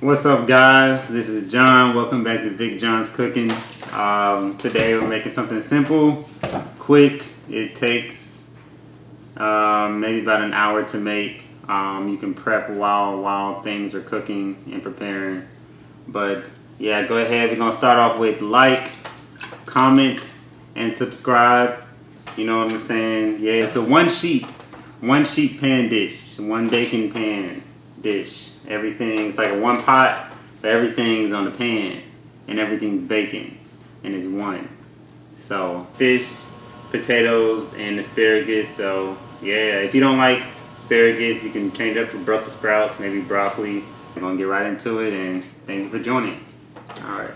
What's up, guys? This is John. Welcome back to Big John's Cooking. Today we're making something simple, quick. It takes maybe about an hour to make. You can prep while things are cooking and preparing. But yeah, go ahead. We're gonna start off with like, comment, and subscribe. You know what I'm saying? Yeah. So one sheet pan dish, one baking pan dish. Everything's like a one pot, but everything's on the pan and everything's baking, and it's one. So fish, potatoes, and asparagus. So yeah, if you don't like asparagus, you can change it up for Brussels sprouts, maybe broccoli. I'm gonna get right into it, and thank you for joining. All right.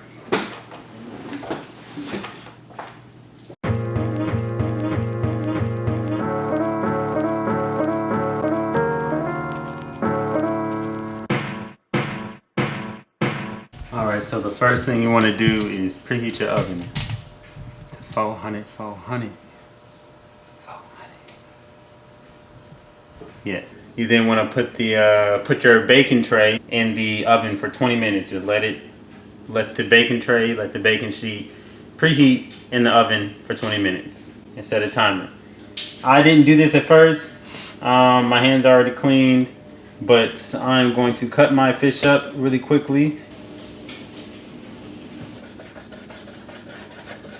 Alright, so the first thing you want to do is preheat your oven to 400. Yes. You then want to put your baking tray in the oven for 20 minutes. Just let the baking tray, let the baking sheet preheat in the oven for 20 minutes and set a timer. I didn't do this at first. My hands are already cleaned, but I'm going to cut my fish up really quickly.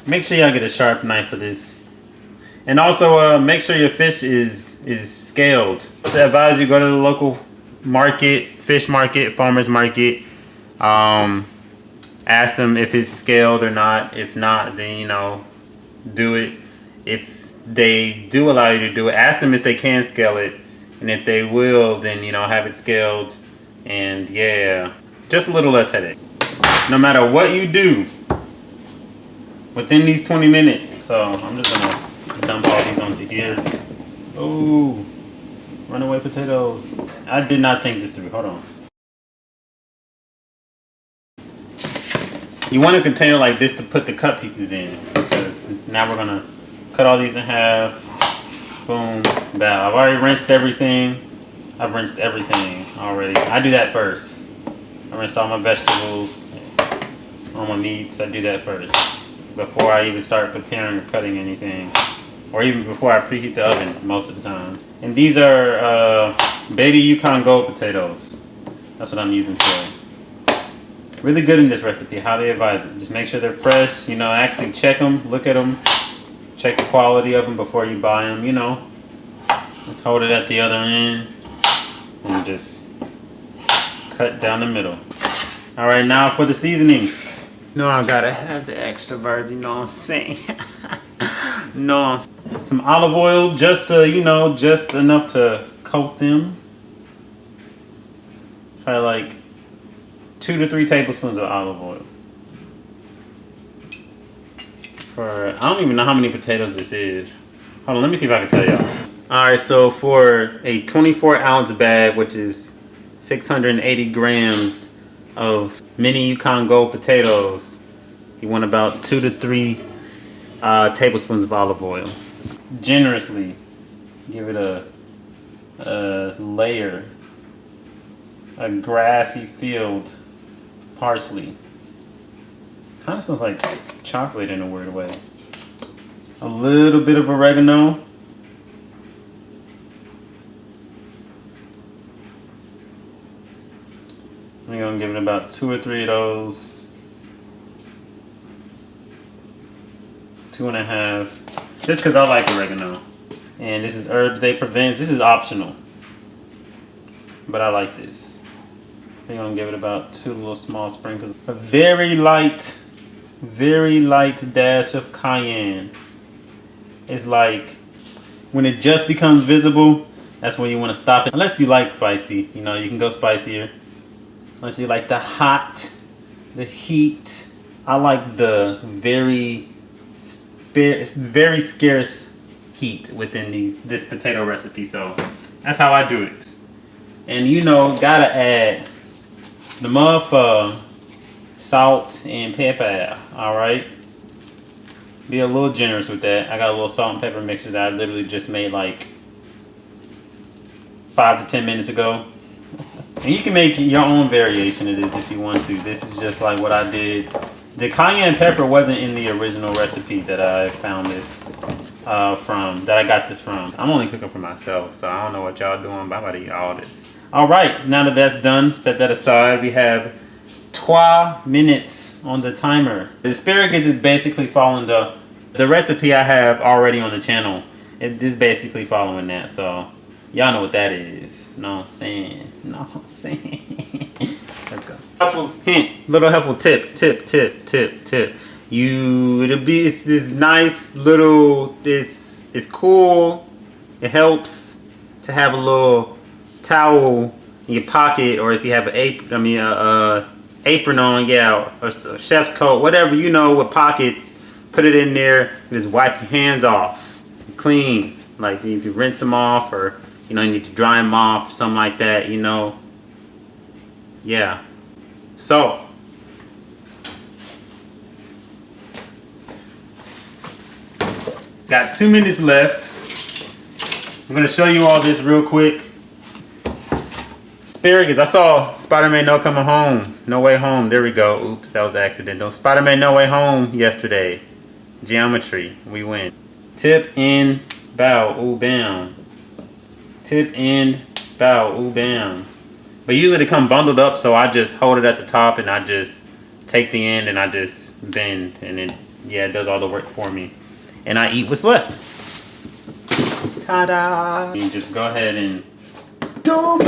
Make sure y'all get a sharp knife for this. And also make sure your fish is scaled. I advise you go to the local market, fish market, farmer's market. Ask them if it's scaled or not. If not, then do it. If they do allow you to do it, ask them if they can scale it. And if they will, then have it scaled. And yeah, just a little less headache. No matter what you do, within these 20 minutes. So I'm just gonna dump all these onto here. Oh, runaway potatoes. I did not think this through. Hold on. You want a container like this to put the cut pieces in, because now we're gonna cut all these in half. Boom, bow. I've already rinsed everything. I've rinsed everything already. I do that first. I rinsed all my vegetables, all my meats. I do that first before I even start preparing or cutting anything, or even before I preheat the oven most of the time. And these are baby Yukon Gold potatoes. That's what I'm using today. Really good in this recipe, highly advise it. Just make sure they're fresh, actually check them, look at them, check the quality of them before you buy them, Just hold it at the other end and just cut down the middle. All right, now for the seasonings. I gotta have the extra virgin, what I'm saying? Some olive oil, just to, just enough to coat them. Probably like 2 to 3 tablespoons of olive oil. I don't even know how many potatoes this is. Hold on, let me see if I can tell y'all. Alright, so for a 24-ounce bag, which is 680 grams of mini Yukon Gold potatoes, you want about 2 to 3 tablespoons of olive oil. Generously give it a layer, a grassy field parsley. Kind of smells like chocolate in a weird way. A little bit of oregano. We're gonna give it about 2 or 3 of those. 2.5. Just because I like oregano. And this is Herbs Day Prevents. This is optional, but I like this. We're gonna give it about 2 little small sprinkles. A very light dash of cayenne. It's like when it just becomes visible, that's when you want to stop it. Unless you like spicy, you can go spicier. Unless you like the hot, the heat. I like the very scarce heat within this potato recipe. So that's how I do it. And gotta add the motherfucker salt and pepper. Alright, be a little generous with that. I got a little salt and pepper mixture that I literally just made like 5 to 10 minutes ago. And you can make your own variation of this if you want to. This is just like what I did. The cayenne pepper wasn't in the original recipe that I found this from, that I got this from. I'm only cooking for myself, so I don't know what y'all doing, but I'm about to eat all this. All right, now that that's done, set that aside. We have 12 minutes on the timer. The asparagus is basically following the recipe I have already on the channel. It is basically following that, so y'all know what that is. Know what I'm saying? Know what I'm saying? Let's go. Helpful hint, little helpful tip. It's this nice little, it's cool. It helps to have a little towel in your pocket, or if you have an apron on, yeah, or a chef's coat, whatever, you know, with pockets, put it in there, and just wipe your hands off, clean. Like if you rinse them off, or you know, you need to dry them off, or something like that, you know. Yeah. So, got 2 minutes left. I'm gonna show you all this real quick. Asparagus. I saw Spider-Man No Coming Home. No Way Home. There we go. Oops, that was accidental. Spider-Man No Way Home yesterday. Geometry. We win. Tip in, bow, ooh, bam. Tip in, bow, ooh, bam. But usually they come bundled up, so I just hold it at the top and I just take the end and I just bend, and then, yeah, it does all the work for me. And I eat what's left. Ta-da! You just go ahead and dump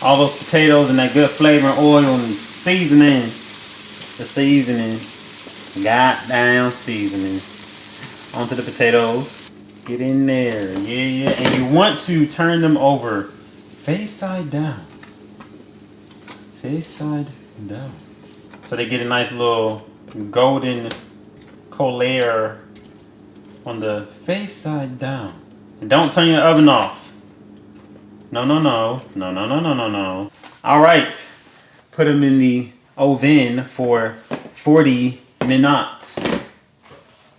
all those potatoes and that good flavor and oil and seasonings. The seasonings. Goddamn seasonings. Onto the potatoes. Get in there. Yeah. And you want to turn them over face side down. Face side down. So they get a nice little golden color on the face side down. And don't turn your oven off. No. All right. Put them in the oven for 40 minutes.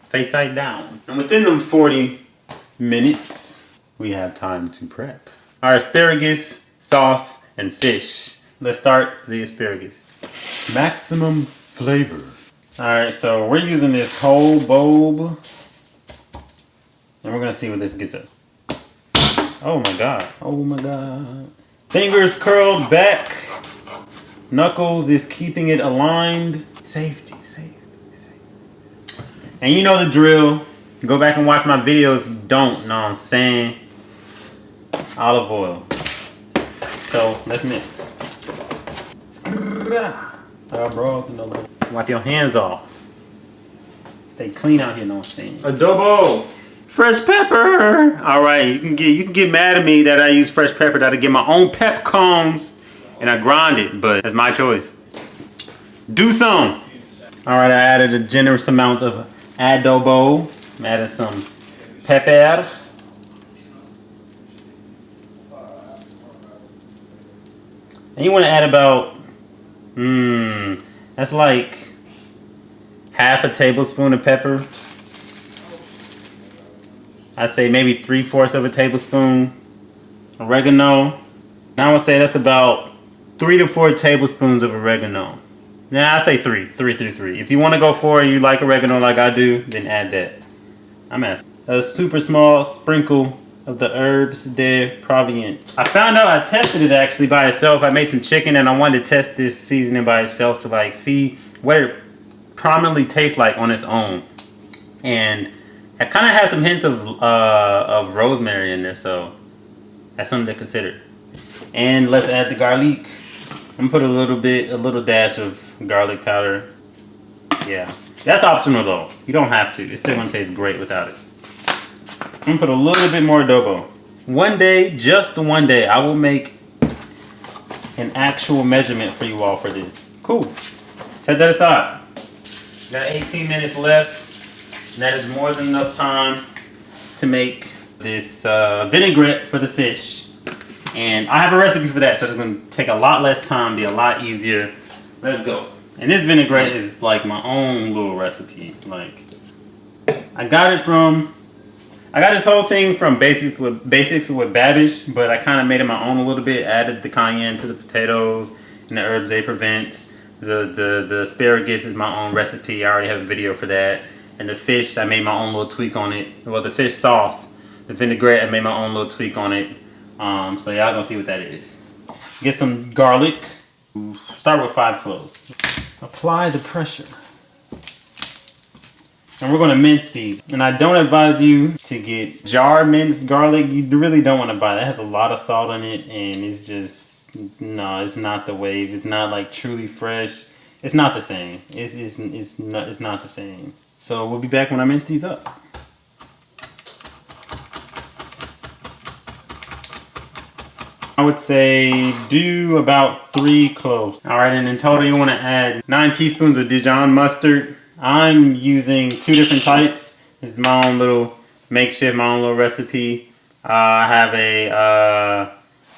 Face side down. And within them 40 minutes, we have time to prep our asparagus, sauce, and fish. Let's start the asparagus. Maximum flavor. All right, so we're using this whole bulb. And we're gonna see what this gets us. Oh my God. Oh my God. Fingers curled back. Knuckles is keeping it aligned. Safety. And you know the drill. Go back and watch my video if you don't, know what I'm saying. Olive oil. So let's mix. Wipe your hands off. Stay clean out here, know what I'm saying. Adobo. Fresh pepper. All right, you can get mad at me that I use fresh pepper, that I get my own pep cones and I grind it, but that's my choice. Do some. All right, I added a generous amount of adobo. I'm adding some pepper. And you want to add about, that's like half a tablespoon of pepper. I'd say maybe 3/4 of a tablespoon. Oregano. Now I would say that's about 3 to 4 tablespoons of oregano. Nah, I say 3. If you want to go 4, you like oregano like I do, then add that. I'm asking. A super small sprinkle of the herbs de Provence. I found out, I tested it actually by itself. I made some chicken and I wanted to test this seasoning by itself to like see what it prominently tastes like on its own. And it kind of has some hints of rosemary in there, so that's something to consider. And let's add the garlic. I'm gonna put a little dash of garlic powder. Yeah, that's optional though. You don't have to. It's still gonna taste great without it. I'm gonna put a little bit more adobo. One day, just the one day, I will make an actual measurement for you all for this. Cool. Set that aside. Got 18 minutes left. And that is more than enough time to make this vinaigrette for the fish. And I have a recipe for that, so it's going to take a lot less time, be a lot easier. Let's go. And this vinaigrette is like my own little recipe. Like, I got it from I got this whole thing from Basics with Babish, but I kind of made it my own a little bit. Added the cayenne to the potatoes and the herbs they prevent. The asparagus is my own recipe. I already have a video for that. And the fish, I made my own little tweak on it. Well, the fish sauce, the vinaigrette, I made my own little tweak on it. So y'all gonna see what that is. Get some garlic. Start with 5 cloves. Apply the pressure. And we're gonna mince these. And I don't advise you to get jar minced garlic. You really don't wanna buy that. It has a lot of salt in it and it's just, no, it's not the wave. It's not like truly fresh. It's not the same. It's not the same. So we'll be back when I mince these up. I would say do about 3 cloves. All right, and in total you wanna add 9 teaspoons of Dijon mustard. I'm using 2 different types. This is my own little makeshift, my own little recipe. I have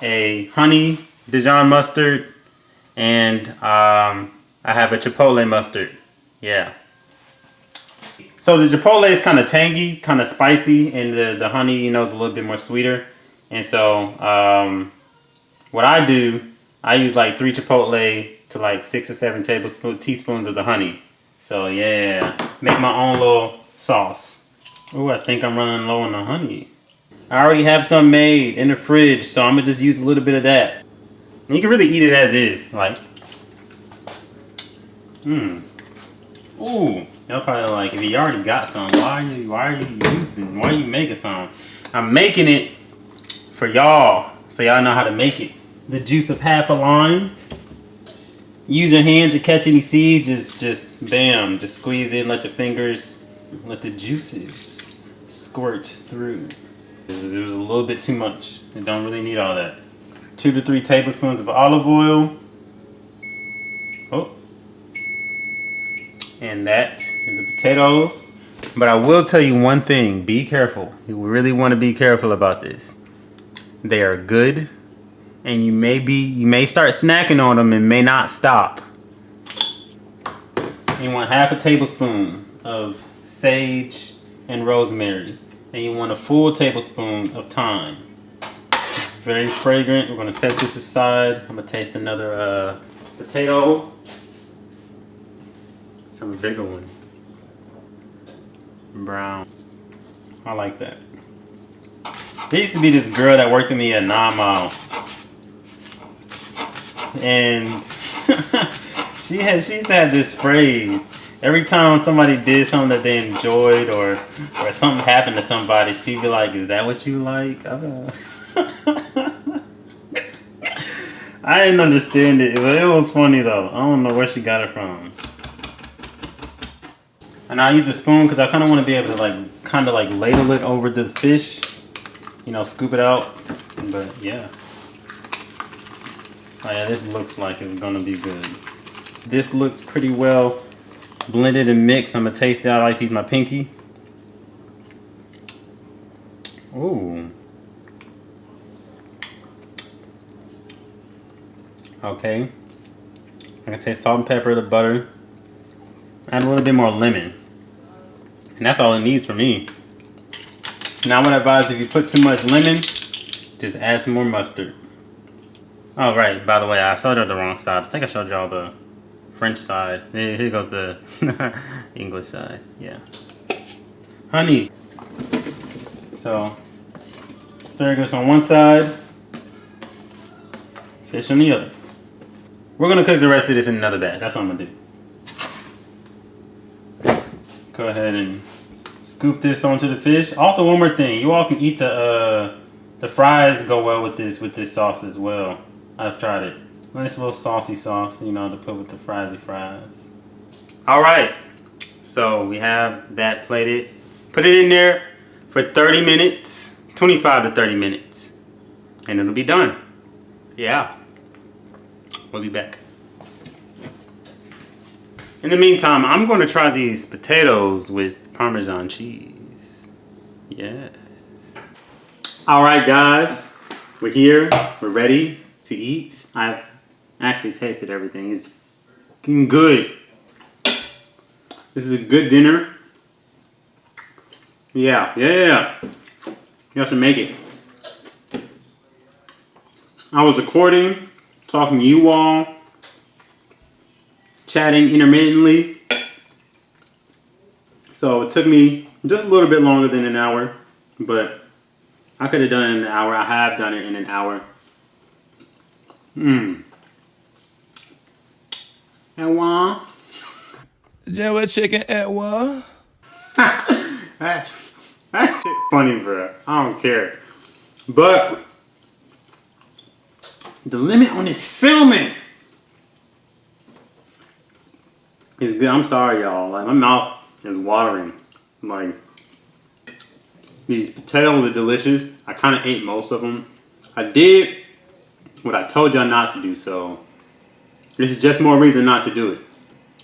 a honey Dijon mustard, and I have a chipotle mustard. Yeah. So the chipotle is kind of tangy, kind of spicy, and the honey, you know, is a little bit more sweeter. And so what I do, I use like 3 chipotle to like 6 or 7 teaspoons of the honey. So yeah, make my own little sauce. Oh, I think I'm running low on the honey. I already have some made in the fridge, so I'm gonna just use a little bit of that. And you can really eat it as is, like. Ooh, y'all probably like, if you already got some, why are you making some? I'm making it for y'all, so y'all know how to make it. The juice of half a lime. Use your hand to catch any seeds, just bam, just squeeze it, let your fingers, let the juices squirt through. It was a little bit too much. You don't really need all that. 2 to 3 tablespoons of olive oil. Oh. And that is the potatoes. But I will tell you one thing, be careful. You really want to be careful about this. They are good. And you may start snacking on them and may not stop. You want half a tablespoon of sage and rosemary. And you want a full tablespoon of thyme. Very fragrant. We're gonna set this aside. I'm gonna taste another potato. Some bigger one. Brown. I like that. There used to be this girl that worked with me at 9 Mile. And she used to have this phrase. Every time somebody did something that they enjoyed or something happened to somebody, she'd be like, "Is that what you like?" I didn't understand it, but it was funny though. I don't know where she got it from. And I use a spoon because I kind of want to be able to kind of ladle it over the fish. You know, scoop it out. But yeah. Oh yeah, this looks like it's gonna be good. This looks pretty well blended and mixed. I'm gonna taste it out. I like to use my pinky. Ooh. Okay. I can taste salt and pepper, the butter. Add a little bit more lemon. And that's all it needs for me. Now I would advise if you put too much lemon, just add some more mustard. Oh, right. By the way, I showed you the wrong side. I think I showed y'all the French side. Here goes the English side. Yeah. Honey. So, asparagus on one side, fish on the other. We're going to cook the rest of this in another batch. That's what I'm going to do. Go ahead and scoop this onto the fish. Also, one more thing. You all can eat the fries go well with this sauce as well. I've tried it. Nice little saucy sauce, you know, to put with the fries. All right. So we have that plated. Put it in there for 30 minutes, 25 to 30 minutes, and it'll be done. Yeah. We'll be back. In the meantime, I'm going to try these potatoes with Parmesan cheese. Yes. All right, guys. We're here. We're ready to eat. I've actually tasted everything. It's fucking good. This is a good dinner. Yeah. Y'all should make it. I was recording, talking to you all, chatting intermittently. So it took me just a little bit longer than an hour, but I could have done it in an hour. I have done it in an hour. And one. Java chicken at what? That shit funny, bro. I don't care. But the limit on this salmon is good. I'm sorry, y'all. Like, my mouth is watering. Like, these potatoes are delicious. I kind of ate most of them. I did what I told y'all not to do, so this is just more reason not to do it.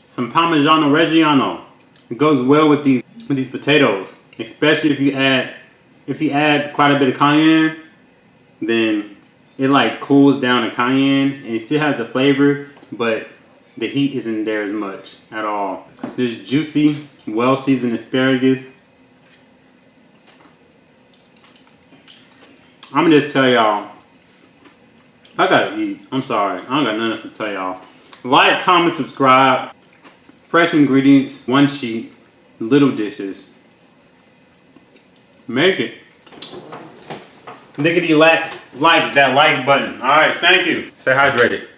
Some Parmigiano Reggiano. It goes well with these potatoes, especially if you add quite a bit of cayenne. Then it like cools down the cayenne, and it still has the flavor, but the heat isn't there as much at all. This juicy, well-seasoned asparagus. I'm gonna just tell y'all, I gotta eat. I'm sorry, I don't got nothing else to tell y'all. Like, comment, subscribe. Fresh ingredients, one sheet, little dishes. Make it. Lickety like that like button. Alright, thank you. Stay hydrated.